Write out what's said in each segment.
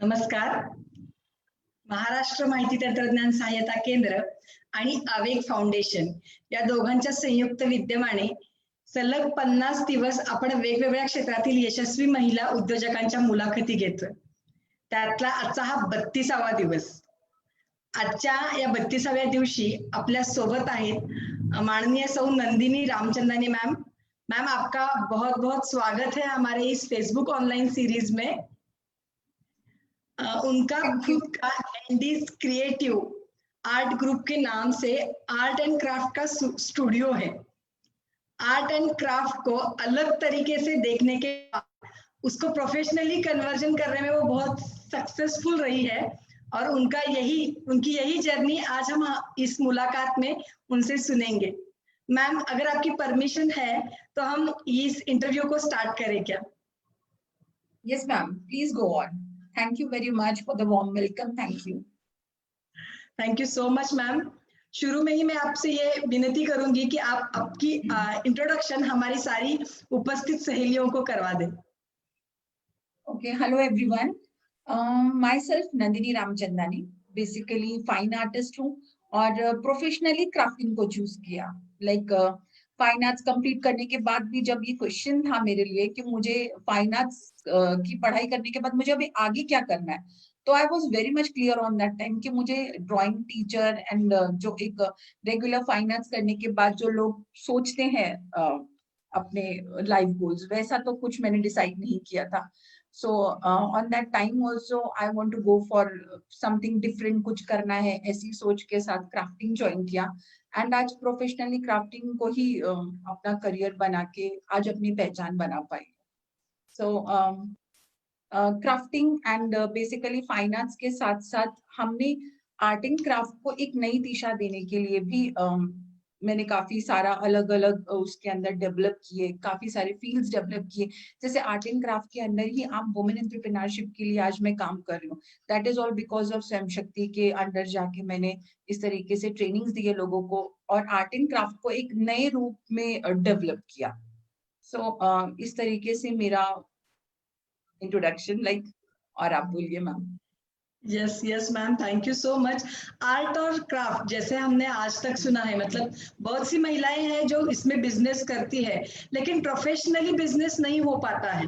नमस्कार. महाराष्ट्र माहिती तंत्रज्ञान सहाय्यता केंद्र आणि आवेग फाउंडेशन या दोघांच्या संयुक्त विद्यमाने सलग 50 दिवस आपण वेगवेगळ्या क्षेत्रातील यशस्वी महिला उद्योजकांच्या मुलाखती घेतोय. त्यातला आजचा हा 32वा दिवस. आजच्या या 32व्या दिवशी आपल्या सोबत आहेत माननीय सौ नंदिनी रामचंदानी मैम. मैम, आपका बहुत बहुत स्वागत है हमारे इस फेसबुक ऑनलाइन सीरीज में. उनका खुद का एंडीज क्रिएटिव आर्ट ग्रुप के नाम से आर्ट एंड क्राफ्ट का स्टूडियो है. आर्ट एंड क्राफ्ट को अलग तरीके से देखने के बाद उसको प्रोफेशनली कन्वर्जन करने में वो बहुत सक्सेसफुल रही है और उनकी यही जर्नी आज हम इस मुलाकात में उनसे सुनेंगे. मैम, अगर आपकी परमिशन है तो हम इस इंटरव्यू को स्टार्ट करें क्या? Yes, ma'am. Please go on. Thank you very much for the warm welcome. Thank you. Thank you so much ma'am. शुरू में ही मैं आपसे ये विनती करूंगी कि आप आपकी इंट्रोडक्शन हमारी सारी उपस्थित सहेलियों को करवा दें. Okay. Hello, everyone. Myself Nandini Ramchandani. Basically, fine artist हूँ और प्रोफेशनली क्राफ्टिंग को चूज किया. लाइक फाइन आर्ट्स कंप्लीट करने के बाद भी जब ये क्वेश्चन था मेरे लिए कि मुझे फाइन आर्ट्स की पढ़ाई करने के बाद मुझे अभी आगे क्या करना है, तो I was very much clear on that time कि मुझे ड्राइंग टीचर एंड जो एक रेगुलर फाइन आर्ट्स करने के बाद जो लोग सोचते हैं अपने लाइफ गोल्स, वैसा तो कुछ मैंने डिसाइड नहीं किया था. So on that time also I want to go for something different, कुछ करना है, ऐसी सोच के साथ क्राफ्टिंग ज्वाइन किया. एंड आज प्रोफेशनली क्राफ्टिंग को ही अपना करियर बना के आज अपनी पहचान बना पाई. So crafting and basically fine arts के साथ साथ हमने आर्ट एंड क्राफ्ट को एक नई दिशा देने के लिए भी मैंने काफी सारा अलग अलग उसके अंदर डेवलप किए, काफी सारे फील्ड्स डेवलप किए. जैसे आर्ट एंड क्राफ्ट के अंदर ही आप वुमेन एंटरप्रेन्योरशिप के लिए आज मैं काम कर रही हूँ. That is all because of स्वयं शक्ति के अंदर जाके मैंने इस तरीके से ट्रेनिंग्स दिए लोगों को और आर्ट एंड क्राफ्ट को एक नए रूप में डेवलप किया. सो इस तरीके से मेरा इंट्रोडक्शन और आप बोलिए ma'am. Yes yes ma'am, thank you so much. Art और क्राफ्ट जैसे हमने आज तक सुना है, मतलब बहुत सी महिलाएं हैं जो इसमें बिजनेस करती है, लेकिन प्रोफेशनली बिजनेस नहीं हो पाता है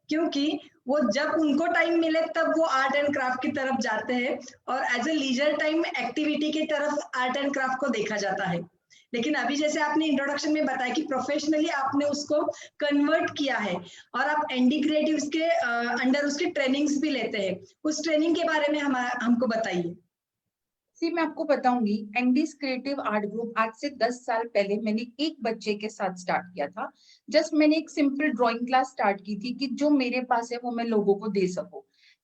क्योंकि वो जब उनको टाइम मिले तब वो आर्ट एंड क्राफ्ट की तरफ जाते हैं और as a leisure time activity की तरफ आर्ट एंड क्राफ्ट को देखा जाता है. लेकिन अभी जैसे आपने इंट्रोडक्शन में बताया कि प्रोफेशनली आपने उसको कन्वर्ट किया है और आप एनडी क्रिएटिव्स के अंडर उसके ट्रेनिंग्स भी लेते हैं. उस ट्रेनिंग के बारे में हमको बताइए. मैं आपको बताऊंगी. एंडीज क्रिएटिव आर्ट ग्रुप आज से 10 साल पहले मैंने एक बच्चे के साथ स्टार्ट किया था. जस्ट मैंने एक सिंपल ड्राइंग क्लास स्टार्ट की थी कि जो मेरे पास है वो मैं लोगों को दे सकूं.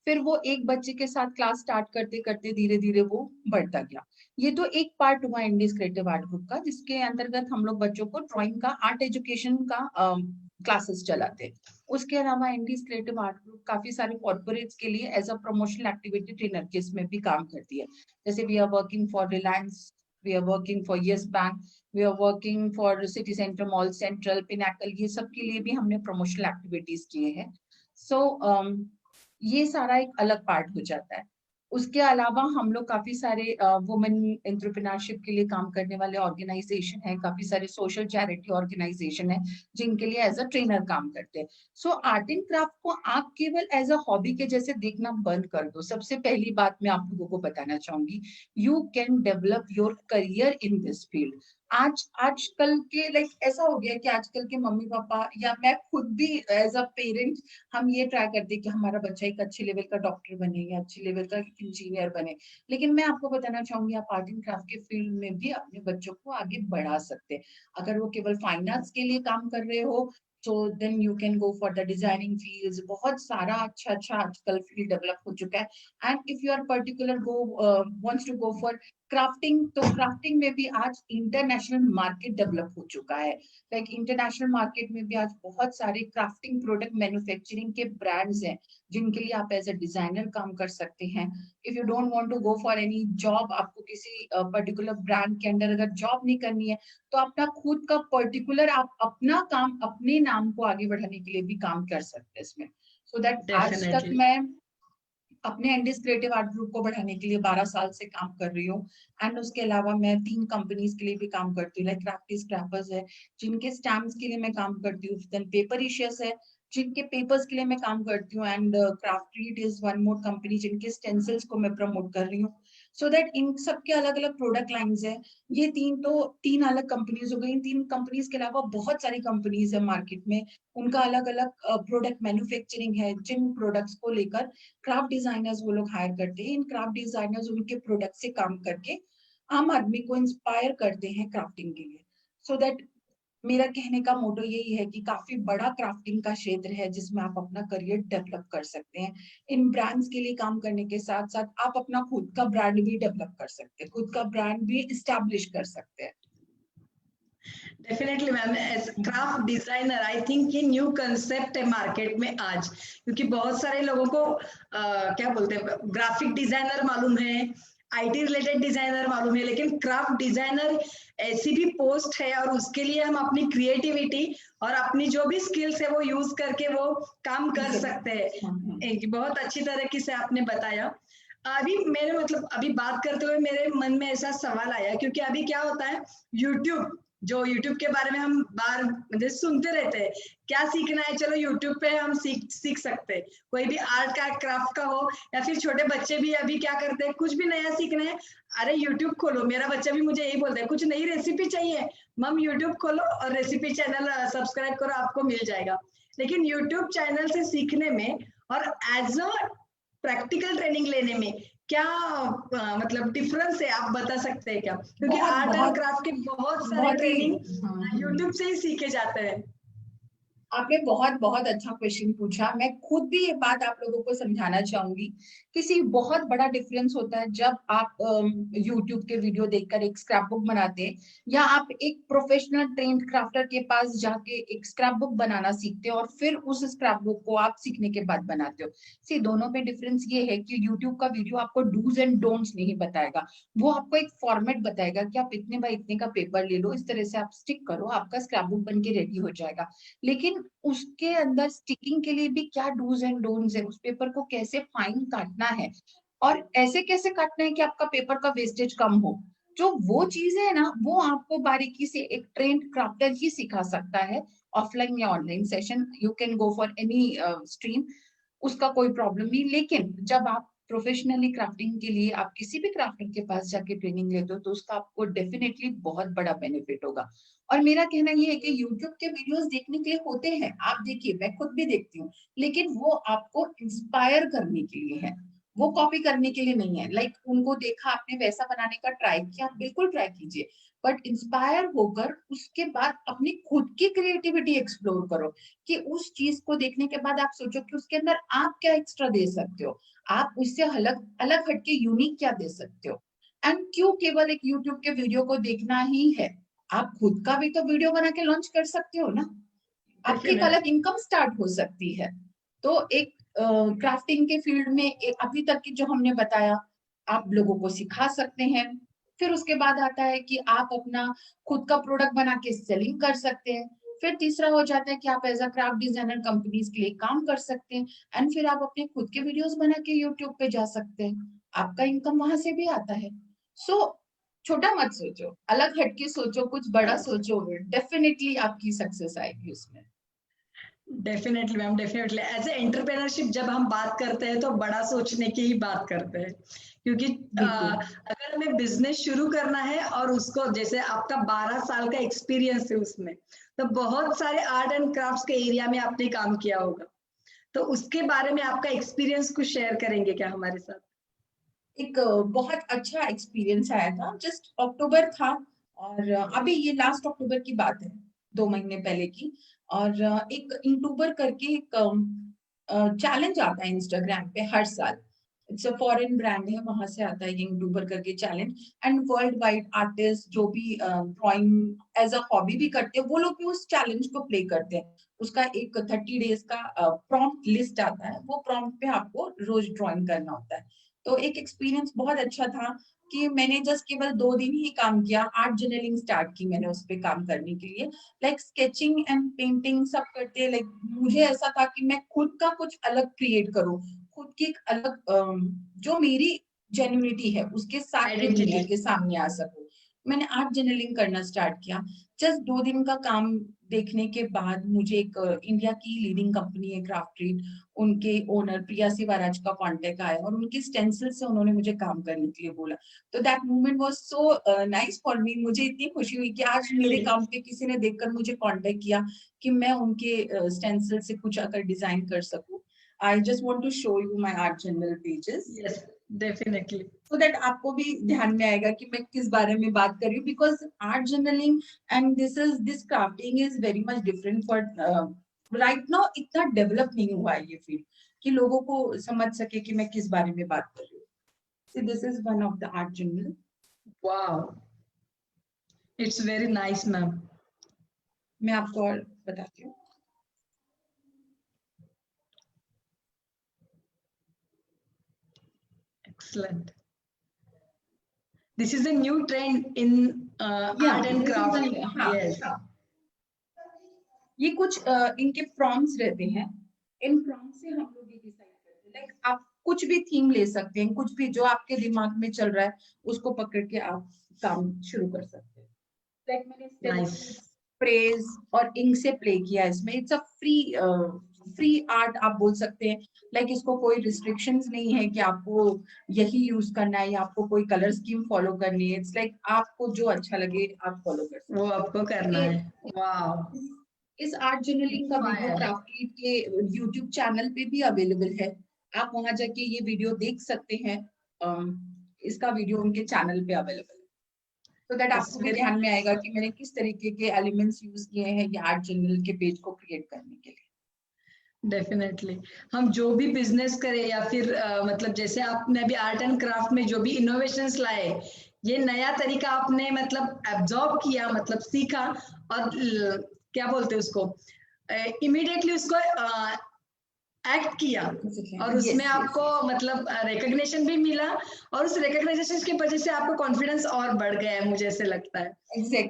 फिर वो एक बच्चे के साथ क्लास स्टार्ट करते करते धीरे धीरे वो बढ़ता गया. ये तो एक पार्ट हुआ एंडीज क्रिएटिव आर्ट ग्रुप का, जिसके अंतर्गत हम लोग बच्चों को ड्राइंग का, आर्ट एजुकेशन का क्लासेस चलाते. उसके अलावा एंडीज क्रिएटिव आर्ट ग्रुप काफी सारे कॉर्पोरेट्स के लिए as a promotional activity trainer के इसमें भी काम करती है. जैसे we are working for Reliance, we are working for Yes Bank, we are working for City Centre Mall, Central, Pinnacle, ये सब के लिए भी हमने प्रमोशनल एक्टिविटीज किए हैं. सो ये सारा एक अलग पार्ट हो जाता है. उसके अलावा हम लोग काफी सारे वुमेन एंटरप्रेन्योरशिप के लिए काम करने वाले ऑर्गेनाइजेशन है, काफी सारे सोशल चैरिटी ऑर्गेनाइजेशन है जिनके लिए एज अ ट्रेनर काम करते हैं. सो आर्ट एंड क्राफ्ट को आप केवल एज अ हॉबी के जैसे देखना बंद कर दो. सबसे पहली बात मैं आप लोगों को बताना चाहूंगी, you can develop your career in this field. आजकल के ऐसा हो गया कि आजकल के मम्मी पापा या मैं खुद भी एज अ पेरेंट हम ये ट्राई करते हैं कि हमारा बच्चा एक अच्छे लेवल का डॉक्टर बने या अच्छे लेवल का इंजीनियर बने. लेकिन मैं आपको बताना चाहूंगी आप आर्ट एंड क्राफ्ट के फील्ड में भी अपने बच्चों को आगे बढ़ा सकते हैं. अगर वो केवल फाइन आर्ट्स के लिए काम कर रहे हो तो then you can go for the designing fields. बहुत सारा अच्छा आजकल फील्ड डेवलप हो चुका है. And if you are particular wants to go for crafting, तो क्राफ्टिंग में भी आज इंटरनेशनल मार्केट डेवलप हो चुका है. इंटरनेशनल मार्केट में भी आज बहुत सारे क्राफ्टिंग प्रोडक्ट मैन्युफैक्चरिंग के ब्रांड्स हैं जिनके लिए आप एज अ डिजाइनर काम कर सकते हैं. If you don't want to go for any job, आपको किसी पर्टिकुलर ब्रांड के अंदर अगर जॉब नहीं करनी है, तो अपना खुद का पर्टिकुलर आप अपना काम, अपने नाम को आगे बढ़ाने के लिए भी काम कर सकते हैं इसमें. सो दैट आज तक मैं अपने एंडीज क्रिएटिव आर्ट ग्रुप को बढ़ाने के लिए 12 साल से काम कर रही हूँ। एंड उसके अलावा मैं 3 कंपनीज के लिए भी काम करती हूँ, लाइक क्राफ्टी स्क्रैपर्स है जिनके स्टैम्प्स के लिए मैं काम करती हूँ, देन पेपरिशियस है जिनके पेपर्स के लिए मैं काम करती हूँ, and craft read is one more company जिनके स्टेंसिल्स को मैं प्रमोट कर रही हूँ। सो दैट इन सब के अलग अलग प्रोडक्ट लाइंस है। ये तीन अलग कंपनीज हो गई। इन 3 कंपनीज के अलावा बहुत सारी कंपनीज है मार्केट में, उनका अलग अलग प्रोडक्ट मैन्युफैक्चरिंग है, जिन प्रोडक्ट्स को लेकर क्राफ्ट डिजाइनर्स वो लोग हायर करते हैं। इन क्राफ्ट डिजाइनर्स उनके प्रोडक्ट से काम करके आम आदमी को इंस्पायर करते हैं क्राफ्टिंग के लिए। सो दैट मेरा कहने का मोटो यही है कि काफी बड़ा क्राफ्टिंग का क्षेत्र है जिसमें आप अपना करियर डेवलप कर सकते हैं। इन ब्रांड्स के लिए काम करने के साथ साथ आप अपना खुद का ब्रांड भी डेवलप कर सकते हैं, खुद का ब्रांड भी इस्टेब्लिश कर सकते हैं। Definitely ma'am, as craft designer I think ये न्यू कंसेप्ट है मार्केट में आज, क्योंकि बहुत सारे लोगों को क्या बोलते हैं, ग्राफिक डिजाइनर मालूम है, आईटी रिलेटेड डिजाइनर मालूम है, लेकिन क्राफ्ट डिजाइनर ऐसी भी पोस्ट है और उसके लिए हम अपनी क्रिएटिविटी और अपनी जो भी स्किल्स है वो यूज करके वो काम कर सकते हैं। एक बहुत अच्छी तरीके से आपने बताया। अभी मेरे मतलब अभी बात करते हुए मेरे मन में ऐसा सवाल आया, क्योंकि अभी क्या होता है, यूट्यूब यूट्यूब के बारे में हम बार मतलब सुनते रहते हैं, क्या सीखना है चलो यूट्यूब पे हम सीख सकते हैं, कोई भी आर्ट का क्राफ्ट का हो, या फिर छोटे बच्चे भी अभी क्या करते हैं, कुछ भी नया सीखना है, अरे यूट्यूब खोलो। मेरा बच्चा भी मुझे यही बोलता है, कुछ नई रेसिपी चाहिए मम यूट्यूब खोलो और रेसिपी चैनल सब्सक्राइब करो, आपको मिल जाएगा। लेकिन यूट्यूब चैनल से सीखने में और एज अ प्रैक्टिकल ट्रेनिंग लेने में क्या मतलब डिफरेंस है, आप बता सकते हैं क्या? क्योंकि बहुत आर्ट एंड बहुत क्राफ्ट के बहुत सारे बहुत ही ट्रेनिंग यूट्यूब से ही सीखे जाते हैं। आपने बहुत बहुत अच्छा क्वेश्चन पूछा। मैं खुद भी ये बात आप लोगों को समझाना चाहूंगी। किसी बहुत बड़ा डिफरेंस होता है जब आप YouTube के वीडियो देखकर एक स्क्रैप बुक बनाते हैं, या आप एक प्रोफेशनल ट्रेन्ड क्राफ्टर के पास जाके एक स्क्रैप बुक बनाना सीखते हो और फिर उस स्क्रैप बुक को आप सीखने के बाद बनाते हो। सी दोनों में डिफरेंस ये है कि YouTube का वीडियो आपको डूज एंड डोंट्स नहीं बताएगा, वो आपको एक फॉर्मेट बताएगा कि आप इतने बाय इतने का पेपर ले लो, इस तरह से आप स्टिक करो, आपका स्क्रैप बुक बन के रेडी हो जाएगा। लेकिन उसके अंदर स्टिकिंग के लिए भी क्या डूज एंड डोंट्स है, उस पेपर को कैसे फाइन काटना है और ऐसे कैसे काटना है कि आपका पेपर का वेस्टेज कम हो, जो वो चीजें है ना, वो आपको बारीकी से एक ट्रेंड क्राफ्टर ही सिखा सकता है। ऑफलाइन या online session, you can go for any stream, उसका कोई प्रॉब्लम नहीं। लेकिन जब आप प्रोफेशनली क्राफ्टिंग के लिए आप किसी भी क्राफ्टर के पास जाके ट्रेनिंग लेते हो तो उसका आपको डेफिनेटली बहुत बड़ा बेनिफिट होगा। और मेरा कहना ये है कि यूट्यूब के वीडियोस देखने के लिए होते हैं, आप देखिए, मैं खुद भी देखती हूँ, लेकिन वो आपको इंस्पायर करने के लिए है, वो कॉपी करने के लिए नहीं है। लाइक उनको देखा आपने वैसा बनाने का ट्राई किया, आप बिल्कुल ट्राई कीजिए, बट इंस्पायर होकर उसके बाद अपनी खुद की क्रिएटिविटी एक्सप्लोर करो, कि उस चीज को देखने के बाद आप सोचो कि उसके अंदर आप क्या एक्स्ट्रा दे सकते हो, आप उससे अलग अलग हटके यूनिक क्या दे सकते हो। एंड क्यों केवल एक यूट्यूब के वीडियो को देखना ही है, आप खुद का भी तो वीडियो बना के लॉन्च कर सकते हो ना, आपकी एक डेफिनेटली। अलग इनकम स्टार्ट हो सकती है। तो एक क्राफ्टिंग के फील्ड में अभी तक की जो हमने बताया, आप लोगों को सिखा सकते हैं। फिर उसके बाद आता है कि आप अपना खुद का प्रोडक्ट बना के सेलिंग कर सकते हैं। फिर तीसरा हो जाता है कि आप as a craft designer companies के लिए काम कर सकते हैं। एंड फिर आप अपने खुद के वीडियोस बना के यूट्यूब पे जा सकते हैं, आपका इनकम वहां से भी आता है। सो छोटा मत सोचो, अलग हटके सोचो, कुछ बड़ा सोचो, डेफिनेटली आपकी सक्सेस आएगी उसमें। Definitely ma'am, definitely as a entrepreneurship जब हम बात करते हैं तो बड़ा सोचने की ही बात करते हैं, क्योंकि बिल्कुल अगर हमें बिजनेस शुरू करना है और उसको जैसे आपका 12 साल का एक्सपीरियंस है उसमें, तो बहुत सारे आर्ट एंड क्राफ्ट्स के एरिया में आपने काम किया होगा, तो उसके बारे में आपका एक्सपीरियंस कुछ शेयर करेंगे क्या हमारे साथ? एक बहुत अच्छा एक्सपीरियंस आया था, जस्ट अक्टूबर था, और अभी ये लास्ट अक्टूबर की बात है, 2 महीने पहले की। और एक यूट्यूबर करके एक चैलेंज आता है इंस्टाग्राम पे हर साल, इट्स अ फॉरेन ब्रांड है, वहां से आता है ये यूट्यूबर करके challenge. And world wide artist जो भी ड्राइंग एज अ हॉबी भी करते हैं, वो लोग भी उस चैलेंज को प्ले करते हैं। उसका एक 30 डेज का प्रॉम्प्ट लिस्ट आता है, वो प्रॉम्प्ट पे आपको रोज ड्राइंग करना होता है। तो एक एक्सपीरियंस बहुत अच्छा था कि मैंने जस्ट केवल 2 दिन ही काम किया, आर्ट जर्नलिंग स्टार्ट की मैंने उस पे काम करने के लिए। लाइक स्केचिंग एंड पेंटिंग सब करते, लाइक मुझे ऐसा था कि मैं खुद का कुछ अलग क्रिएट करूं, खुद की एक अलग जो मेरी जेन्युइनिटी है उसके साथ मैं Identity. दुनिया के सामने आ सकूं। मैंने आर्ट जर्नलिंग करना स्टार्ट किया। जस्ट 2 दिन का काम देखने के बाद मुझे एक इंडिया की लीडिंग कंपनी है क्राफ्टरीड, उनके ओनर प्रिया सिवाराज का कांटेक्ट आया और उनके स्टेंसिल से उन्होंने मुझे काम करने के लिए बोला। तो that moment was so nice for me. मुझे इतनी खुशी हुई कि आज मेरे काम पे किसी ने देखकर मुझे कांटेक्ट किया कि मैं उनके स्टेंसिल से कुछ अगर डिजाइन कर सकूं। I just want to show you my art journal pages. Yes, definitely. So that आपको भी ध्यान में आएगा कि मैं किस बारे में बात कर रही हूँ, because art journaling and this crafting is very much different for right now। इतना डेवलप नहीं हुआ है ये फील्ड कि लोगों को समझ सके कि मैं किस बारे में बात कर रही हूँ। So this is one of the art journal. Wow, it's very nice, ma'am. मैं आपको और बताती हूँ। Excellent. This is a new trend in art and craft. Yes. ये कुछ इनके प्रॉम्प्ट्स रहते हैं। इन प्रॉम्प्ट से हम लोग ये डिसाइड करते हैं। लाइक आप कुछ भी थीम ले सकते हैं, कुछ भी जो आपके दिमाग में चल रहा है उसको पकड़ के आप काम शुरू कर सकते हैं। लाइक मैंने स्प्रेज और इंक से प्ले किया इसमें। इट्स अ फ्री आर्ट आप बोल सकते हैं। लाइक इसको कोई रिस्ट्रिक्शंस नहीं है कि आपको यही यूज करना है या आपको कोई कलर स्कीम फॉलो करनी है। इट्स लाइक आपको जो अच्छा लगे आप फॉलो कर सकते हैं, वो आपको करना है। वाह, इस आर्ट जर्नलिंग का वीडियो क्राफ्टलीड के यूट्यूब चैनल पे भी अवेलेबल है। आप वहां जाके ये वीडियो देख सकते हैं। इसका वीडियो उनके चैनल पे अवेलेबल है। तो दैट आपको भी ध्यान में आएगा कि मैंने किस तरीके के एलिमेंट्स यूज किए हैं ये आर्ट जर्नल के पेज को क्रिएट करने के लिए। डेफिनेटली हम जो भी बिजनेस करें या फिर मतलब जैसे आपने अभी आर्ट एंड क्राफ्ट में जो भी इनोवेशंस लाए, ये नया तरीका आपने मतलब एब्जॉर्ब किया, मतलब सीखा और क्या बोलते हैं उसको, इमीडिएटली उसको एक्ट किया और उसमें आपको मतलब रिकग्निशन भी मिला और उस रिकग्निशन की वजह से आपको कॉन्फिडेंस और बढ़ गया है, मुझे ऐसे लगता है।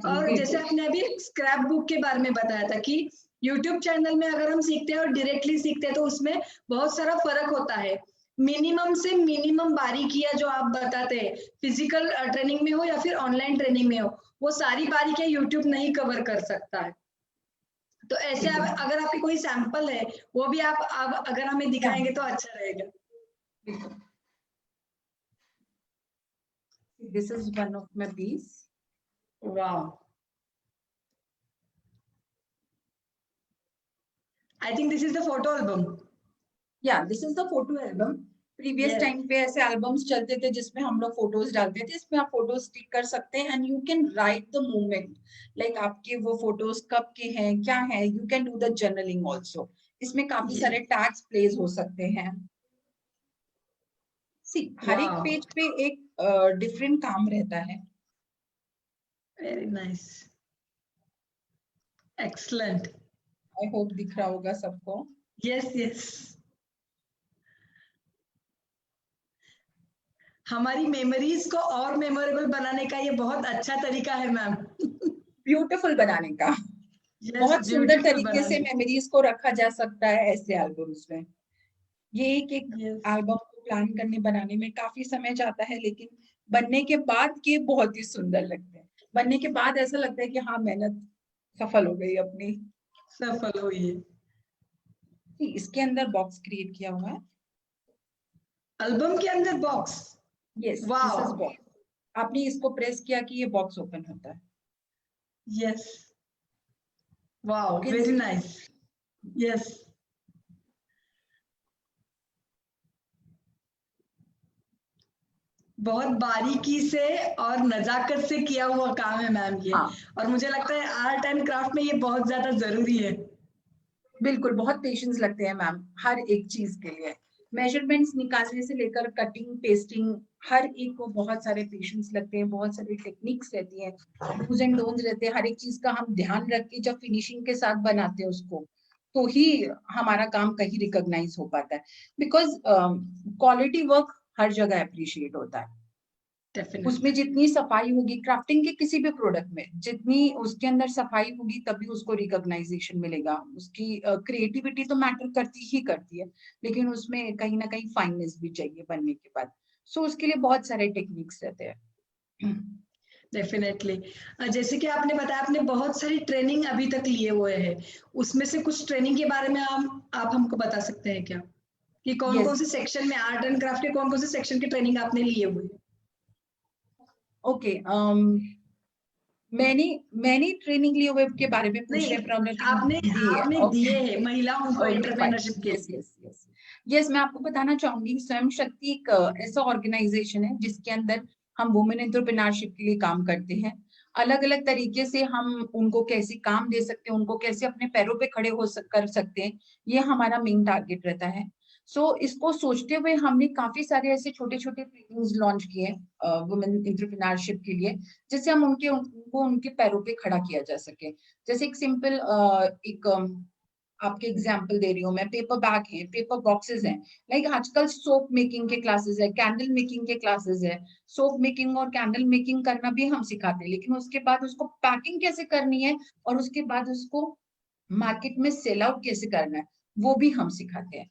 और जैसे आपने अभी स्क्रैप बुक के बारे में बताया था कि यूट्यूब चैनल में अगर हम सीखते हैं और डायरेक्टली सीखते हैं तो उसमें बहुत सारा फर्क होता है। मिनिमम से मिनिमम बारीकियां जो आप बताते हैं, फिजिकल ट्रेनिंग में हो या फिर ऑनलाइन ट्रेनिंग में हो, वो सारी बारीकियां यूट्यूब नहीं कवर कर सकता है। तो ऐसे अगर आपके कोई सैंपल है वो भी आप अगर हमें दिखाएंगे तो अच्छा रहेगा। This is one of my piece. Wow. I think this is the photo album. Yeah, this is the photo album. Previous time पे ऐसे एल्बम्स चलते थे जिसमें हम लोग फोटोज डालते थे। इसमें आप फोटोज स्टिक कर सकते हैं and you can write the moment, like आपके वो फोटोज कब के हैं क्या है। You can do the journaling also. इसमें काफी सारे टैग्स प्लेस हो सकते हैं। सी हर एक पेज पे एक डिफरेंट काम रहता है। Very nice, excellent. I hope दिख रहा होगा सबको। यस यस, हमारी मेमोरीज को और मेमोरेबल बनाने का ये बहुत अच्छा तरीका है मैम। ब्यूटीफुल बनाने का। बहुत सुंदर तरीके से मेमोरीज को रखा जा सकता है ऐसे एल्बम्स में। ये एक एल्बम को प्लान करने बनाने में काफी समय जाता है, लेकिन बनने के बाद के बहुत ही सुंदर लगते हैं। बनने के बाद ऐसा लगता है कि हाँ मेहनत सफल हो गई अपनी, सफल हुई है। इसके अंदर बॉक्स क्रिएट किया हुआ है। एल्बम के अंदर box? Yes, this is box. आपने इसको प्रेस किया कि ये बॉक्स ओपन होता है। Yes, wow, very nice. Yes, बहुत बारीकी से और नजाकत से किया हुआ काम है मैम ये। और मुझे लगता है आर्ट एंड क्राफ्ट में ये बहुत ज्यादा जरूरी है। बिल्कुल, बहुत पेशेंस लगते हैं मैम हर एक चीज के लिए। मेजरमेंट्स निकालने से लेकर कटिंग, पेस्टिंग, हर एक को बहुत सारे पेशेंस लगते हैं, बहुत सारी टेक्निक्स रहती हैं, डूज एंड डोंट्स रहते हैं। हर एक चीज का हम ध्यान रख के जब फिनिशिंग के साथ बनाते हैं उसको, तो ही हमारा काम कहीं रिकॉग्नाइज हो पाता है। बिकॉज क्वालिटी वर्क हर जगह अप्रिशिएट होता है। डेफिनेटली। उसमें जितनी सफाई होगी क्राफ्टिंग के किसी भी प्रोडक्ट में, जितनी उसके अंदर सफाई होगी तभी उसको रिकॉग्नाइजेशन मिलेगा। उसकी क्रिएटिविटी तो मैटर करती ही करती है, लेकिन उसमें कहीं ना कहीं फाइननेस भी चाहिए बनने के बाद। सो उसके लिए बहुत सारे टेक्निक्स रहते हैं। डेफिनेटली। जैसे कि आपने बताया आपने बहुत सारी ट्रेनिंग अभी तक लिए हुए हैं, उसमें से कुछ ट्रेनिंग के बारे में आप हमको बता सकते हैं क्या, कि कौन यस, कौन से सेक्शन में आर्ट एंड क्राफ्ट के कौन कौन से सेक्शन की ट्रेनिंग आपने लिए हुए हैं? ओके। मैंने मैंने ट्रेनिंग लिए वेब के बारे में पूछ नहीं, रहे हैं, प्रॉब्लम आपने दी है। आपने ओके, दिए हैं महिलाओं को ओके फाइन, एंटरप्रेन्योरशिप के यस लिए। Yes yes yes. मैं आपको बताना चाहूंगी, स्वयं शक्ति एक ऐसा ऑर्गेनाइजेशन है जिसके अंदर हम वुमेन एंटरप्रेन्योरशिप के लिए काम करते हैं। अलग अलग तरीके से हम उनको कैसे काम दे सकते हैं, उनको कैसे अपने पैरों पे खड़े कर सकते हैं, ये हमारा मेन टारगेट रहता है। इसको सोचते हुए हमने काफी सारे ऐसे छोटे छोटे ट्रेनिंग्स लॉन्च किए वुमेन एंटरप्रेन्योरशिप के लिए, जिससे हम उनको उनके पैरों पे खड़ा किया जा सके। जैसे एक सिंपल एक आपके एग्जाम्पल दे रही हूँ मैं, पेपर बैग है, पेपर बॉक्सेस हैं, लाइक आजकल सोप मेकिंग के क्लासेस है, कैंडल मेकिंग के क्लासेस है। सोप मेकिंग और कैंडल मेकिंग करना भी हम सिखाते हैं, लेकिन उसके बाद उसको पैकिंग कैसे करनी है और उसके बाद उसको मार्केट में सेल आउट कैसे करना है, वो भी हम सिखाते हैं।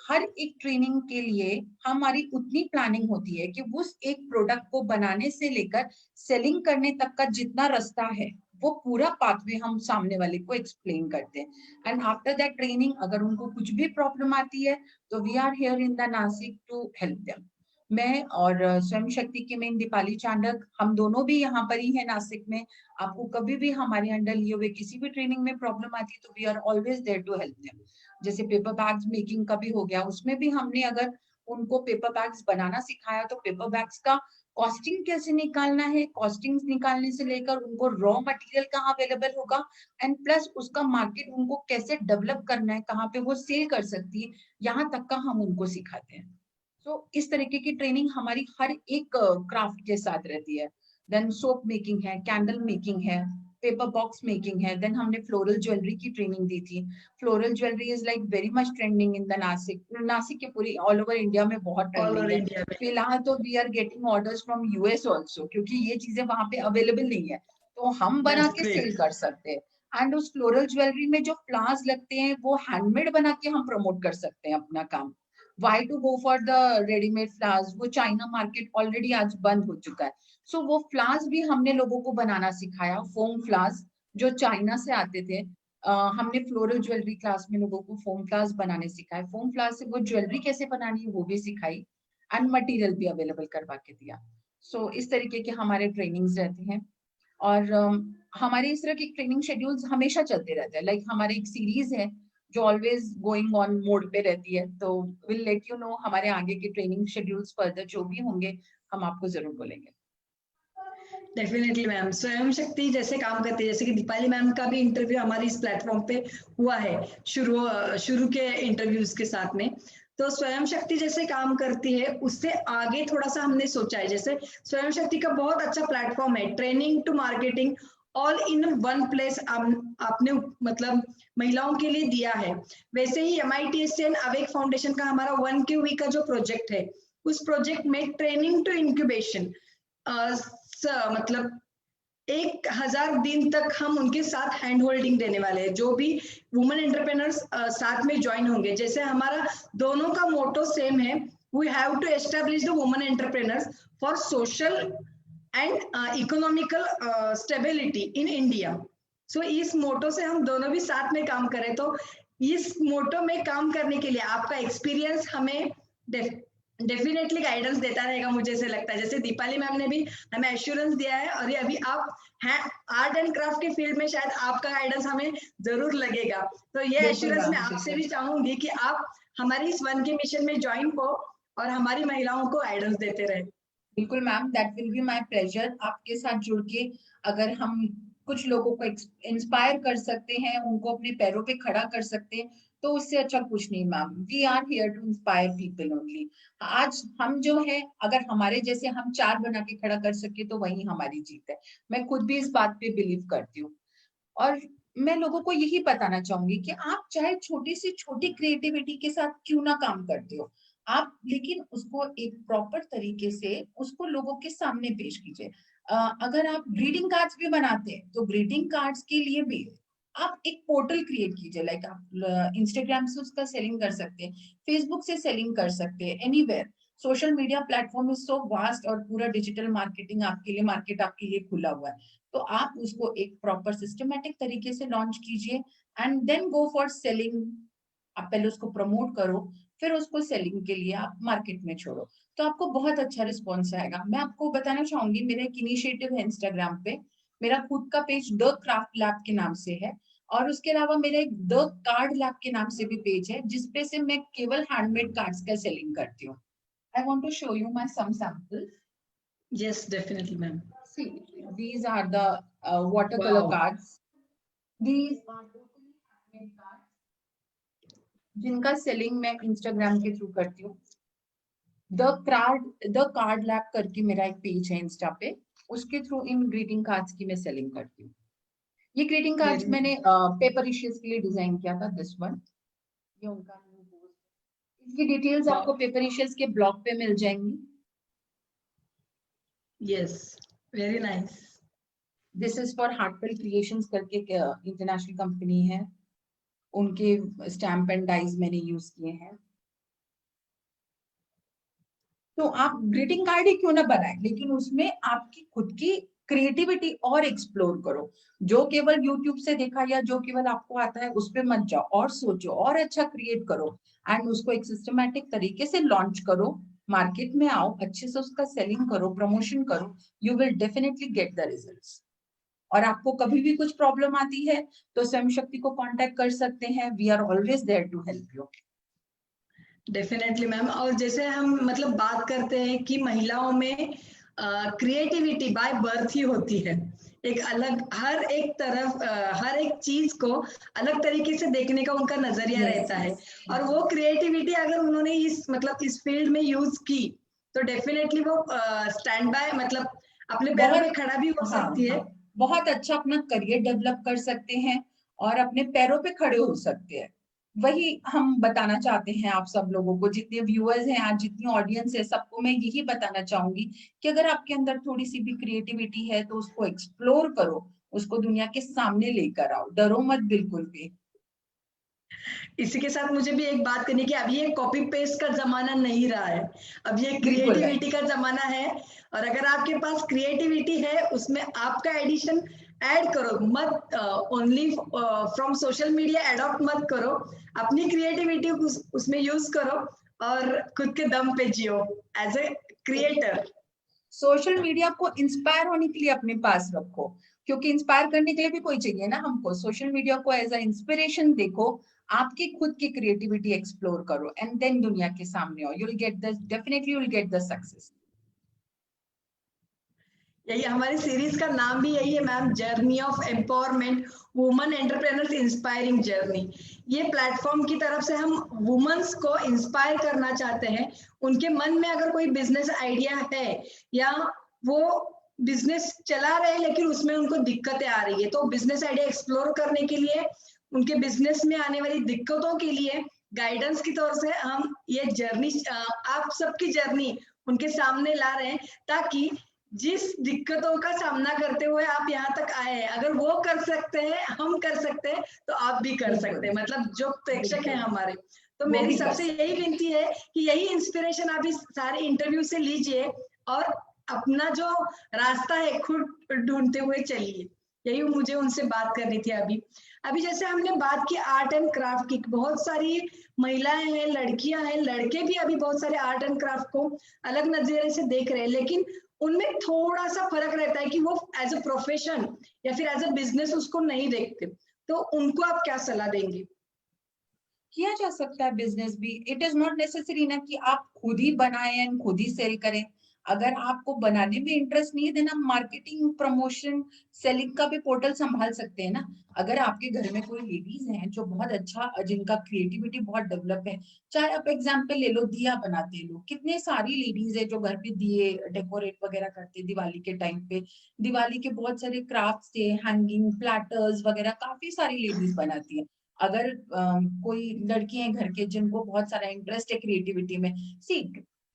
हर एक ट्रेनिंग के लिए हमारी उतनी प्लानिंग होती है कि उस एक प्रोडक्ट को बनाने से लेकर सेलिंग करने तक का जितना रास्ता है, वो पूरा पाथवे हम सामने वाले को एक्सप्लेन करते हैं। एंड आफ्टर दैट ट्रेनिंग अगर उनको कुछ भी प्रॉब्लम आती है, तो we are here in the Nashik to help them. मैं और स्वयं शक्ति के मेन दीपाली चांडक, हम दोनों भी यहाँ पर ही है नासिक में। आपको कभी भी हमारे अंडर लिए हुए किसी भी ट्रेनिंग में प्रॉब्लम आती है, तो we are always there to help them. जैसे पेपर बैग्स मेकिंग का भी हो गया, उसमें भी हमने अगर उनको पेपर बैग्स बनाना सिखाया, तो पेपर बैग्स का कॉस्टिंग कैसे निकालना है, कॉस्टिंग निकालने से लेकर उनको रॉ मटेरियल कहाँ अवेलेबल होगा, एंड प्लस उसका मार्केट उनको कैसे डेवलप करना है, कहाँ पे वो सेल कर सकती है, यहाँ तक का हम उनको सिखाते हैं। इस तरीके की ट्रेनिंग हमारी हर एक क्राफ्ट के साथ रहती है। देन सोप मेकिंग है, कैंडल मेकिंग है, पेपर बॉक्स मेकिंग है। देन हमने फ्लोरल ज्वेलरी की ट्रेनिंग दी थी। Floral jewellery is like very much trending in the Nashik के पूरी ऑल ओवर इंडिया में बहुत ऑल ट्रेंडिंग ओवर है। इंडिया में। फिलहाल तो we are getting orders from US also, क्योंकि ये चीजें वहां पे अवेलेबल नहीं है, तो हम बना दैट्स के ग्रेट। सेल कर सकते हैं। एंड उस फ्लोरल ज्वेलरी में जो फ्लावर्स लगते हैं, वो हैंडमेड बना के हम प्रमोट कर सकते हैं अपना काम। Why to go for the readymade flowers, वो चाइना मार्केट ऑलरेडी आज बंद हो चुका है। वो फ्लावर्स भी हमने लोगों को बनाना सिखाया, फोम फ्लावर्स जो चाइना से आते थे। हमने फ्लोरल ज्वेलरी क्लास में लोगों को फोम फ्लावर्स बनाने सिखाए, फोम फ्लावर से वो ज्वेलरी कैसे बनानी है वो भी सिखाई, एंड मटेरियल भी अवेलेबल करवा के दिया। इस तरीके के हमारे ट्रेनिंग्स रहते हैं। और हमारे इस तरह की ट्रेनिंग शेड्यूल्स हमेशा चलते रहते हैं। हमारे एक सीरीज है जो ऑलवेज गोइंग ऑन मोड पे रहती है, तो विल लेट यू नो हमारे आगे के ट्रेनिंग शेड्यूल्स फर्दर जो भी होंगे, हम आपको जरूर बोलेंगे। डेफिनेटली मैम, स्वयं शक्ति जैसे काम करती है, जैसे कि दीपाली मैम का भी इंटरव्यू हमारे इस प्लेटफॉर्म पे हुआ है शुरू के इंटरव्यूज के साथ में। तो स्वयं शक्ति जैसे काम करती है, उससे आगे थोड़ा सा हमने सोचा है, जैसे स्वयं शक्ति का बहुत अच्छा प्लेटफॉर्म है, training to marketing all in one place आपने मतलब महिलाओं के लिए दिया है। वैसे ही MITSN अवेक फाउंडेशन का हमारा 1QE का जो प्रोजेक्ट है, उस प्रोजेक्ट में ट्रेनिंग टू इंक्यूबेशन मतलब 1000 दिन तक हम उनके साथ हैंड होल्डिंग देने वाले हैं, जो भी वुमेन एंटरप्रेन्योर्स साथ में ज्वाइन होंगे। जैसे हमारा दोनों का मोटो सेम है, we have to establish the women entrepreneurs for social and economical stability in India. इस मोटो से हम दोनों भी साथ में काम करें। तो इस मोटो में काम करने के लिए आपका एक्सपीरियंस हमें डेफिनेटली गाइडेंस देता रहेगा, मुझे ऐसे लगता है। जैसे दीपाली मैम ने भी हमें एश्योरेंस दिया है, और ये अभी आप हैं आर्ट एंड क्राफ्ट के फील्ड में, शायद आपका गाइडेंस हमें जरूर लगेगा। तो ये बिल्कुल एश्योरेंस मैं मैम, आपसे बिल्कुल भी चाहूंगी कि आप हमारी इस वन के मिशन में ज्वाइन हो और हमारी महिलाओं को गाइडेंस देते रहे। बिल्कुल ma'am, that will be my pleasure. आपके साथ जुड़ के अगर हम कुछ लोगों को इंस्पायर कर सकते हैं, उनको अपने पैरों पे खड़ा कर सकते हैं, तो उससे अच्छा कुछ नहीं ma'am. We are here to inspire people only. आज हम जो है, अगर हमारे जैसे हम 4 बना के खड़ा कर सके, तो वही हमारी जीत है। मैं खुद भी इस बात पे बिलीव करती हूँ। और मैं लोगों को यही बताना चाहूंगी कि आप चाहे छोटी से छोटी क्रिएटिविटी के साथ क्यों ना काम करते हो, आप लेकिन उसको एक प्रॉपर तरीके से उसको लोगों के सामने पेश कीजिए। अगर आप ग्रीटिंग कार्ड्स भी बनाते हैं तो ग्रीटिंग कार्ड्स के लिए भी आप एक पोर्टल क्रिएट कीजिए। लाइक आप इंस्टाग्राम से उसका सेलिंग कर सकते हैं, फेसबुक से सेलिंग कर सकते हैं, anywhere. Social media platform is so vast और पूरा डिजिटल मार्केटिंग आपके लिए, मार्केट आपके लिए खुला हुआ है। तो आप उसको एक प्रॉपर सिस्टमेटिक तरीके से लॉन्च कीजिए and then go for selling. आप पहले उसको प्रमोट करो, फिर उसको सेलिंग के लिए आप मार्केट में छोड़ो, तो आपको बहुत अच्छा रिस्पॉन्स आएगा। मैं आपको बताना चाहूंगी, मेरा एक इनिशिएटिव है इंस्टाग्राम पे, मेरा खुद का पेज द क्राफ्ट लैब के नाम से है, और उसके अलावा मेरा एक द कार्ड लैब के नाम से भी पेज है, जिसपे से मैं केवल हैंडमेड कार्ड्स का सेलिंग करती हूँ। I want to show you my some samples. Yes, definitely, ma'am. See, these are the watercolor Wow. cards. These are totally handmade cards जिनका सेलिंग मैं इंस्टाग्राम के थ्रू करती हूँ। द कार्ड लैब करके मेरा एक पेज है इंस्टा पे, उसके थ्रू इन ग्रीटिंग कार्ड्स की मैं सेलिंग करती हूँ। ये ग्रीटिंग कार्ड्स Very मैंने पेपर इशियस के लिए डिजाइन किया था, दिस वन। ये उनका न्यू पोस्ट। इसकी डिटेल्स आपको wow. पेपर इशियस के ब्लॉग पे मिल जाएंगी। Yes, very nice. This is for heartfelt creations करके इंटरनेशनल कंपनी है, उनके स्टैम्प एंड डाइज मैंने यूज किए हैं। तो आप ग्रीटिंग कार्ड ही क्यों ना बनाए, लेकिन उसमें आपकी खुद की क्रिएटिविटी और एक्सप्लोर करो। जो केवल यूट्यूब से देखा या जो केवल आपको आता है उस पे मत जाओ, और सोचो और अच्छा क्रिएट करो एंड उसको एक सिस्टमैटिक तरीके से लॉन्च करो। मार्केट में आओ, अच्छे से उसका सेलिंग करो, प्रमोशन करो, you will definitely get the results. और आपको कभी भी कुछ प्रॉब्लम आती है तो स्वयं शक्ति को कांटेक्ट कर सकते हैं, we are always there to help you. Definitely ma'am. और जैसे हम मतलब बात करते हैं कि महिलाओं में क्रिएटिविटी बाय बर्थ ही होती है। एक अलग हर एक तरफ हर एक चीज को अलग तरीके से देखने का उनका नजरिया रहता है। और वो क्रिएटिविटी अगर उन्होंने इस मतलब इस फील्ड में यूज की तो डेफिनेटली वो स्टैंड बाय मतलब अपने पैरों पे बहुत, खड़ा भी हो हाँ सकती है। हाँ, बहुत अच्छा अपना करियर डेवलप कर सकते हैं और अपने पैरों पे खड़े हो सकते हैं। वही हम बताना चाहते हैं आप सब लोगों को, जितने व्यूअर्स हैं आज, जितनी ऑडियंस है, सबको मैं यही बताना चाहूंगी कि अगर आपके अंदर थोड़ी सी भी क्रिएटिविटी है तो उसको एक्सप्लोर करो, उसको दुनिया के सामने लेकर आओ, डरो मत बिल्कुल भी। इसी के साथ मुझे भी एक बात करनी कि अब ये कॉपी पेस्ट का जमाना नहीं रहा है, अब ये बिल्कुल नहीं। क्रिएटिविटी का जमाना है। और अगर आपके पास क्रिएटिविटी है उसमें आपका एडिशन ऐड करो, मत only from social media adopt मत करो। अपनी क्रिएटिविटी उसमें यूज करो और खुद के दम पे जियो as a creator. Social media को इंस्पायर होने के लिए अपने पास रखो, क्योंकि इंस्पायर करने के लिए भी कोई चाहिए ना हमको। सोशल मीडिया को एज अ इंस्पिरेशन देखो, आपकी खुद की क्रिएटिविटी एक्सप्लोर करो एंड देन दुनिया के सामने आओ, you will get the, definitely you will get the success. यही हमारी सीरीज का नाम भी यही है ma'am, journey of empowerment, woman entrepreneurs inspiring journey. ये प्लेटफॉर्म की तरफ से हम वुमेन्स को इंस्पायर करना चाहते हैं। उनके मन में अगर कोई बिजनेस आइडिया है या वो बिजनेस चला रहे हैं लेकिन उसमें उनको दिक्कतें आ रही है, तो बिजनेस आइडिया एक्सप्लोर करने के लिए, उनके बिजनेस में आने वाली दिक्कतों के लिए गाइडेंस की तौर से हम ये जर्नी, आप सबकी जर्नी उनके सामने ला रहे हैं, ताकि जिस दिक्कतों का सामना करते हुए आप यहाँ तक आए हैं, अगर वो कर सकते हैं, हम कर सकते हैं, तो आप भी कर सकते हैं। मतलब जो प्रेक्षक हैं हमारे, तो वो मेरी भी कर सबसे यही सकते हैं। विनती है कि यही इंस्पिरेशन आप इस सारे इंटरव्यू से लीजिए और अपना जो रास्ता है खुद ढूंढते हुए चलिए। यही मुझे उनसे बात करनी थी। अभी अभी जैसे हमने बात की आर्ट एंड क्राफ्ट की, बहुत सारी महिलाएं हैं, लड़कियां हैं, लड़के भी अभी बहुत सारे आर्ट एंड क्राफ्ट को अलग नजरिए से देख रहे हैं, लेकिन उनमें थोड़ा सा फर्क रहता है कि वो एज अ प्रोफेशन या फिर एज अ बिजनेस उसको नहीं देखते। तो उनको आप क्या सलाह देंगे? किया जा सकता है बिजनेस भी, इट इज नॉट नेसेसरी ना कि आप खुद ही बनाएं एंड खुद ही सेल करें। अगर आपको बनाने में इंटरेस्ट नहीं है देन आप मार्केटिंग, प्रमोशन, सेलिंग का भी पोर्टल संभाल सकते हैं ना। अगर आपके घर में कोई लेडीज हैं जो बहुत अच्छा, जिनका क्रिएटिविटी बहुत डेवलप है, चाहे आप एग्जाम्पल ले लो, दिया बनाते लोग, कितने सारी लेडीज है जो घर पे दिए डेकोरेट वगैरह करते दिवाली के टाइम पे। दिवाली के बहुत सारे क्राफ्ट्स थे, हैंगिंग प्लेटर्स वगैरह काफी सारी लेडीज बनाती है। अगर कोई लड़की है घर के जिनको बहुत सारा इंटरेस्ट है क्रिएटिविटी में, सी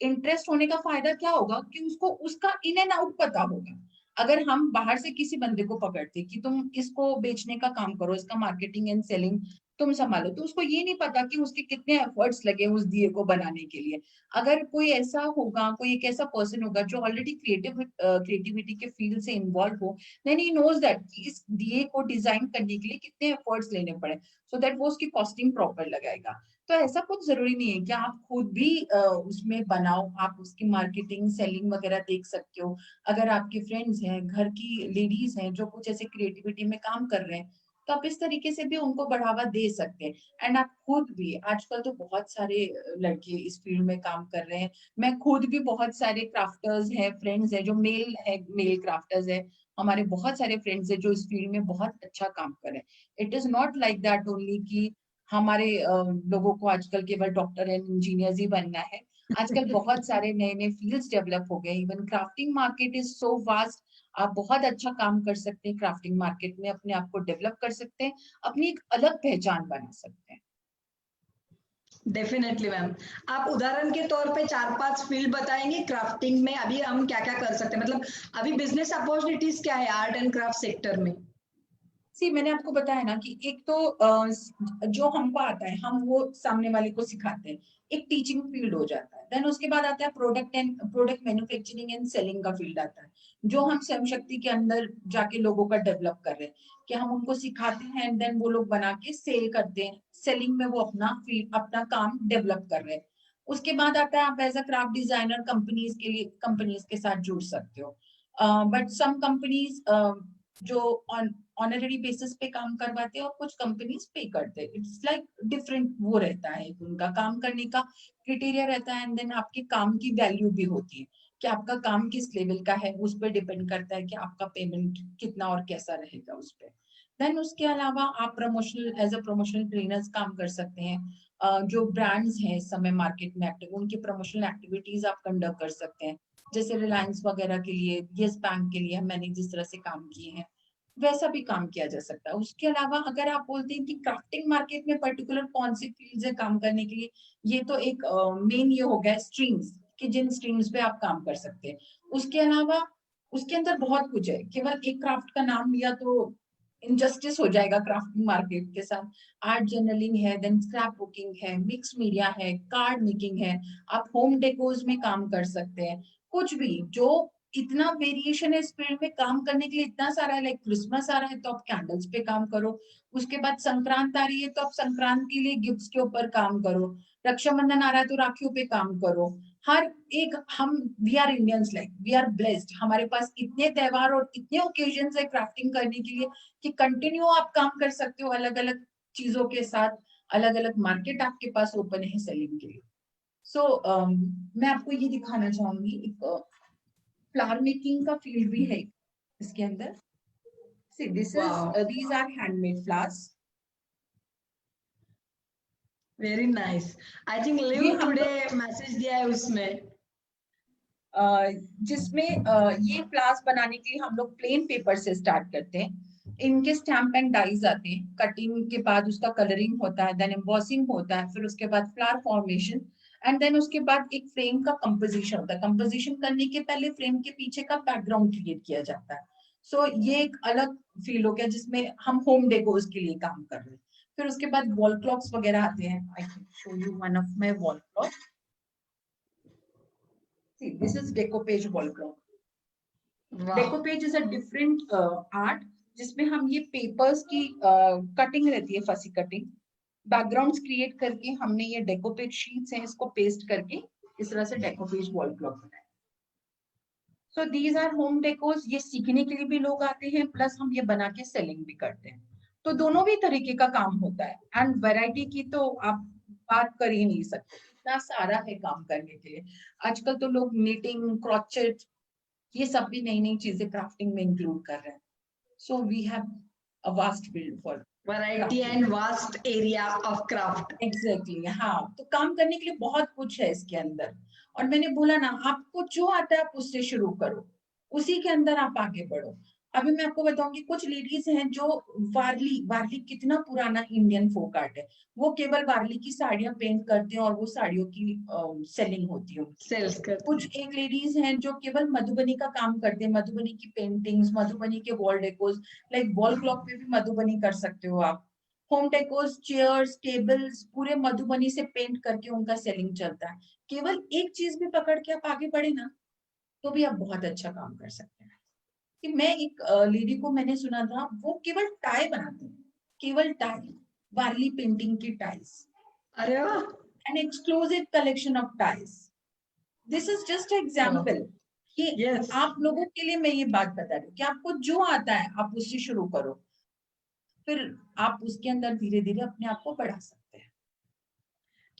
इंटरेस्ट होने का फायदा क्या होगा कि उसको उसका इन एंड आउट पता होगा। अगर हम बाहर से किसी बंदे को पकड़ते कि तुम इसको बेचने का काम करो, इसका मार्केटिंग एंड सेलिंग तुम संभालो, तो उसको ये नहीं पता कि उसके कितने एफर्ट्स लगे उस दिए को बनाने के लिए। अगर कोई ऐसा होगा, कोई एक ऐसा पर्सन होगा जो ऑलरेडी क्रिएटिविटी के फील्ड से इन्वॉल्व हो, देन ही नोज दैट इस दिए को डिजाइन करने के लिए कितने एफर्ट्स लेने पड़े, सो दैट वो उसकी कॉस्टिंग प्रॉपर लगाएगा। तो ऐसा कुछ जरूरी नहीं है कि आप खुद भी उसमें बनाओ, आप उसकी मार्केटिंग सेलिंग वगैरह देख सकते हो। अगर आपके फ्रेंड्स हैं, घर की लेडीज हैं जो कुछ ऐसे क्रिएटिविटी में काम कर रहे हैं, तो आप इस तरीके से भी उनको बढ़ावा दे सकते हैं। एंड आप खुद भी, आजकल तो बहुत सारे लड़के इस फील्ड में काम कर रहे हैं। मैं खुद भी, बहुत सारे क्राफ्टर्स हैं, फ्रेंड्स हैं जो मेल क्राफ्टर्स है, हमारे बहुत सारे फ्रेंड्स हैं जो इस फील्ड में बहुत अच्छा काम कर रहे हैं। It is not like that only कि हमारे लोगों को आजकल केवल डॉक्टर एंड इंजीनियर्स ही बनना है। आजकल बहुत सारे नए नए फील्ड्स डेवलप हो गए। Even crafting market is so vast. आप बहुत अच्छा काम कर सकते हैं क्राफ्टिंग मार्केट में, अपने आप को डेवलप कर सकते हैं, अपनी एक अलग पहचान बना सकते हैं। Definitely ma'am. आप उदाहरण के तौर पे 4-5 फील्ड बताएंगे क्राफ्टिंग में अभी हम क्या क्या कर सकते हैं, मतलब अभी बिजनेस अपॉर्चुनिटीज क्या है आर्ट एंड क्राफ्ट सेक्टर में? सी मैंने आपको बताया ना कि एक तो जो हमको आता है हम वो सामने वाले को सिखाते हैं, एक टीचिंग फील्ड हो जाता है। देन उसके बाद आता है प्रोडक्ट मैन्युफैक्चरिंग एंड सेलिंग का फील्ड आता है, जो हम स्वयं शक्ति के अंदर जाके लोगों का डेवलप कर रहे हैं, कि हम उनको सिखाते हैं एंड देन वो लोग बना के सेल करते हैं, सेलिंग में वो अपना काम डेवलप कर रहे हैं। उसके बाद आता है आप as a craft designer companies के साथ जुड़ सकते हो। बट सम कंपनीज जो ऑनररी बेसिस पे काम करवाते हैं और कुछ कंपनीज पे करते हैं, इट्स लाइक डिफरेंट वो रहता है, उनका काम करने का क्राइटेरिया रहता है। एंड देन आपके काम की वैल्यू भी होती है कि आपका काम किस लेवल का है, उस पर डिपेंड करता है कि आपका पेमेंट कितना और कैसा रहेगा उस पर। देन उसके अलावा आप promotional as a promotional trainers काम कर सकते हैं। जो ब्रांड्स हैं इस समय मार्केट में एक्टिव, उनकी प्रमोशनल एक्टिविटीज आप कंडक्ट कर सकते हैं। जैसे रिलायंस वगैरह के लिए, यस बैंक के लिए मैंने जिस तरह से काम किए हैं, वैसा भी काम किया जा सकता है। उसके अलावा अगर आप बोलते हैं कि क्राफ्टिंग मार्केट में पर्टिकुलर कौन सी फील्ड है काम करने के लिए, ये तो एक मेन ये हो गया स्ट्रीम्स, कि जिन स्ट्रीम्स पे आप काम कर सकते हैं। उसके अलावा उसके अंदर बहुत कुछ है, केवल एक क्राफ्ट का नाम लिया तो इनजस्टिस हो जाएगा क्राफ्टिंग मार्केट के साथ। आर्ट जर्नलिंग है, देन स्क्रैप बुकिंग है, मिक्स मीडिया है, कार्ड मेकिंग है, आप होम डेकोर्स में काम कर सकते हैं। कुछ भी जो, इतना वेरिएशन है इस फील्ड में काम करने के लिए, इतना सारा है। लाइक क्रिसमस आ रहा है तो आप कैंडल्स पे काम करो, उसके बाद संक्रांत आ रही है तो आप संक्रांत के लिए गिफ्ट्स के ऊपर काम करो, रक्षाबंधन आ रहा है तो राखियों पे काम करो। हर एक, हम we are Indians, like we are blessed, हमारे पास इतने त्योहार और इतने ओकेजन है क्राफ्टिंग करने के लिए कि कंटिन्यू आप काम कर सकते हो अलग अलग चीजों के साथ। अलग अलग मार्केट आपके पास ओपन है सेलिंग के लिए। सो मैं आपको ये दिखाना चाहूंगी, एक फ्लावर मेकिंग का फील्ड भी है इसके अंदर। See, these are handmade flowers. Very nice. I think live today message दिया है उसमें, जिसमें ये फ्लावर्स बनाने के लिए हम लोग प्लेन पेपर से स्टार्ट करते हैं। इनके स्टैम्प एंड डाइज आते हैं, कटिंग के बाद उसका कलरिंग होता है, देन एम्बॉसिंग होता है, फिर उसके बाद फ्लावर फॉर्मेशन, एंड देन उसके बाद एक फ्रेम का कंपोजिशन होता है। कंपोजिशन करने के पहले फ्रेम के पीछे का बैकग्राउंड क्रिएट किया जाता है। सो ये एक अलग फील हो गया जिसमें हम होम डेकोर्स के लिए काम कर रहे हैं। फिर उसके बाद वॉल क्लॉक्स वगैरह आते हैं। I can show you one of my wall clock. See this is decoupage wall clock. Decoupage is a different art जिसमें हम ये पेपर्स की कटिंग रहती है, फसी कटिंग, बैकग्राउंड्स क्रिएट करके हमने ये डेकोपेज शीट्स हैं इसको पेस्ट करके इस तरह से डेकोपेज वॉल क्लॉक बनाया। So these are home decors. ये सीखने के लिए भी लोग आते हैं, प्लस हम ये बना के सेलिंग भी करते हैं। तो दोनों भी तरीके का काम होता है। एंड वैरायटी की तो आप बात कर ही नहीं सकते, इतना सारा है काम करने के लिए। आजकल तो लोग नीटिंग, क्रॉचेट, ये सब भी नई नई चीजें क्राफ्टिंग में इंक्लूड कर रहे हैं। So we have a vast field for variety and vast area of craft. Exactly, हाँ। तो काम करने के लिए बहुत कुछ है इसके अंदर। और मैंने बोला ना, आपको जो आता है आप उससे शुरू करो, उसी के अंदर आप आगे बढ़ो। अभी मैं आपको बताऊंगी, कुछ लेडीज हैं जो वारली वारली कितना पुराना इंडियन फोक आर्ट है, वो केवल वारली की साड़ियां पेंट करते हैं और वो साड़ियों की सेलिंग होती है उनकी। सेल्स करते हैं। कुछ एक लेडीज हैं जो केवल मधुबनी का काम करते हैं, मधुबनी की पेंटिंग्स, मधुबनी के wall decors, like wall clock पे भी मधुबनी कर सकते हो आप। होम डेकोर्स, चेयर्स, टेबल्स पूरे मधुबनी से पेंट करके उनका सेलिंग चलता है। केवल एक चीज भी पकड़ के आप आगे बढ़े ना, तो भी आप बहुत अच्छा काम कर सकते हैं। कि मैं एक लेडी को मैंने सुना था, वो केवल टाई बनाते हैं, केवल टाई, वारली पेंटिंग की टाइल्स, अरे वाह। An exclusive collection of tiles. This is just example कि यस, आप लोगों के लिए मैं ये बात बता रही हूँ कि आपको जो आता है आप उससे शुरू करो, फिर आप उसके अंदर धीरे धीरे अपने आप को बढ़ा सकते हैं।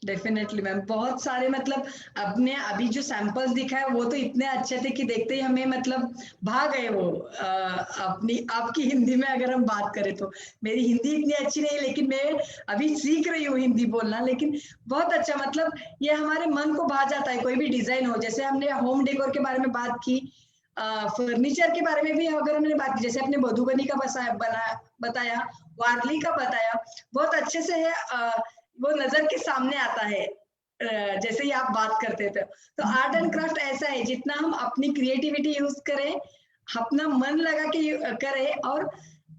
Definitely ma'am. बहुत सारे मतलब अपने अभी जो सैंपल्स दिखाए वो तो इतने अच्छे थे कि देखते ही हमें मतलब भाग गए वो। अपनी आपकी हिंदी में अगर हम बात करें तो मेरी हिंदी इतनी अच्छी नहीं, लेकिन मैं अभी सीख रही हूँ हिंदी बोलना। लेकिन बहुत अच्छा, मतलब ये हमारे मन को भा जाता है। कोई भी डिजाइन हो, जैसे हमने होम डेकोर के बारे में बात की, फर्नीचर के बारे में भी अगर हमने बात की, जैसे अपने मधुबनी का बताया, वारली का बताया, बहुत अच्छे से है। वो नजर के सामने आता है जैसे ही आप बात करते थे। तो आर्ट एंड क्राफ्ट ऐसा है, जितना हम अपनी क्रिएटिविटी यूज करें, अपना मन लगा के करें, और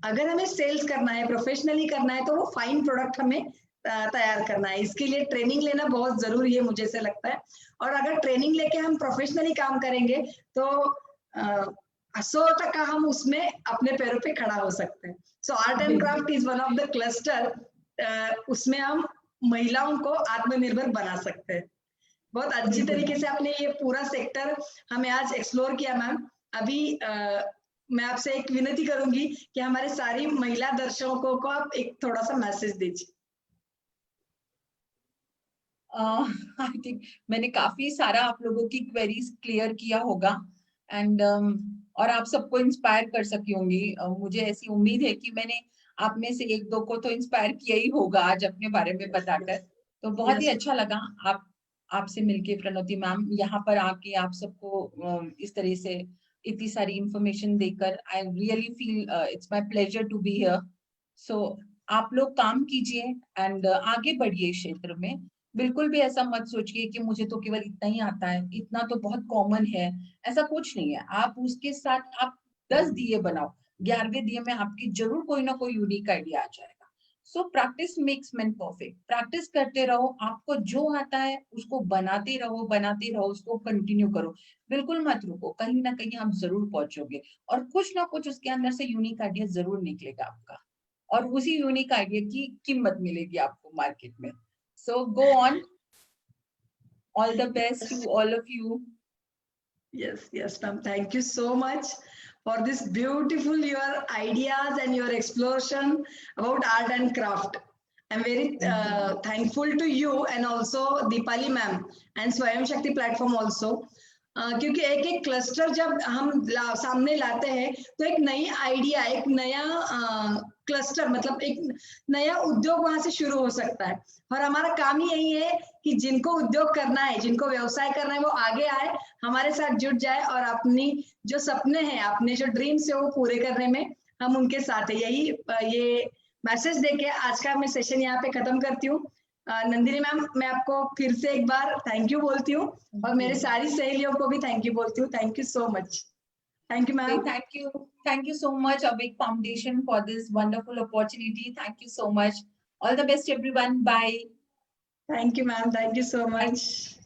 अगर हमें सेल्स करना है, प्रोफेशनली करना है, तो वो फाइन प्रोडक्ट हमें तैयार करना है। इसके लिए ट्रेनिंग लेना बहुत जरूरी है, मुझे से लगता है। और अगर ट्रेनिंग लेके हम प्रोफेशनली काम करेंगे तो 100% हम उसमें अपने पैरों पे खड़ा हो सकते हैं। So art and craft is one of the cluster, उसमें हम महिलाओं को आत्मनिर्भर बना सकते हैं। बहुत अच्छी तरीके से आपने ये पूरा सेक्टर हमें आज एक्सप्लोर किया मैम। अभी मैं आपसे एक विनती करूंगी कि हमारे सारी महिला दर्शकों को आप एक थोड़ा सा मैसेज दीजिए। आई थिंक मैंने काफी सारा आप लोगों की क्वेरीज क्लियर किया होगा, एंड और आप सबको इंस्पायर कर सकी होंगी। मुझे ऐसी उम्मीद है कि मैंने आप में से एक दो को तो इंस्पायर किया ही होगा आज अपने बारे में बताकर। तो बहुत ही यस, अच्छा लगा आप आपसे मिलके प्रणोति मैम, यहाँ पर आके आप सबको इस तरह से इतनी सारी इंफॉर्मेशन देकर। I really feel it's my pleasure to be here. So आप लोग काम कीजिए एंड आगे बढ़िए इस क्षेत्र में। बिल्कुल भी ऐसा मत सोचिए कि मुझे तो केवल इतना ही आता है, इतना तो बहुत कॉमन है। ऐसा कुछ नहीं है। आप उसके साथ आप 10 दिए बनाओ, 11वें दिए में आपकी जरूर कोई ना कोई यूनिक आइडिया आ जाएगा। So practice makes man perfect. Practice करते रहो, आपको जो आता है उसको बनाते रहो, बनाते रहो, उसको कंटिन्यू करो। बिल्कुल मत रुको, कहीं ना कहीं आप जरूर पहुंचोगे और कुछ ना कुछ उसके अंदर से यूनिक आइडिया जरूर निकलेगा आपका, और उसी यूनिक आइडिया की कीमत मिलेगी आपको मार्केट में। So go on. All the best to all of you. yes ma'am, thank you so much for this beautiful your ideas and your exploration about art and craft. I'm very thankful to you and also Deepali ma'am and Swayam Shakti platform also. क्योंकि एक एक cluster जब हम सामने लाते हैं तो एक नई आइडिया, एक नया क्लस्टर, मतलब एक नया उद्योग वहां से शुरू हो सकता है। और हमारा काम ही यही है कि जिनको उद्योग करना है, जिनको व्यवसाय करना है, वो आगे आए, हमारे साथ जुट जाए और अपनी जो सपने हैं, अपने जो ड्रीम्स है, वो पूरे करने में हम उनके साथ है। यही ये मैसेज देके आज का मैं सेशन यहाँ पे खत्म करती हूँ। नंदिनी मैम, मैं आपको फिर से एक बार थैंक यू बोलती हूँ और मेरे सारी सहेलियों को भी थैंक यू बोलती हूँ। Thank you so much. Thank you ma'am. Thank you so much, a big foundation, for this wonderful opportunity. Thank you so much. All the best, everyone. Bye. Thank you ma'am, thank you so Thank much.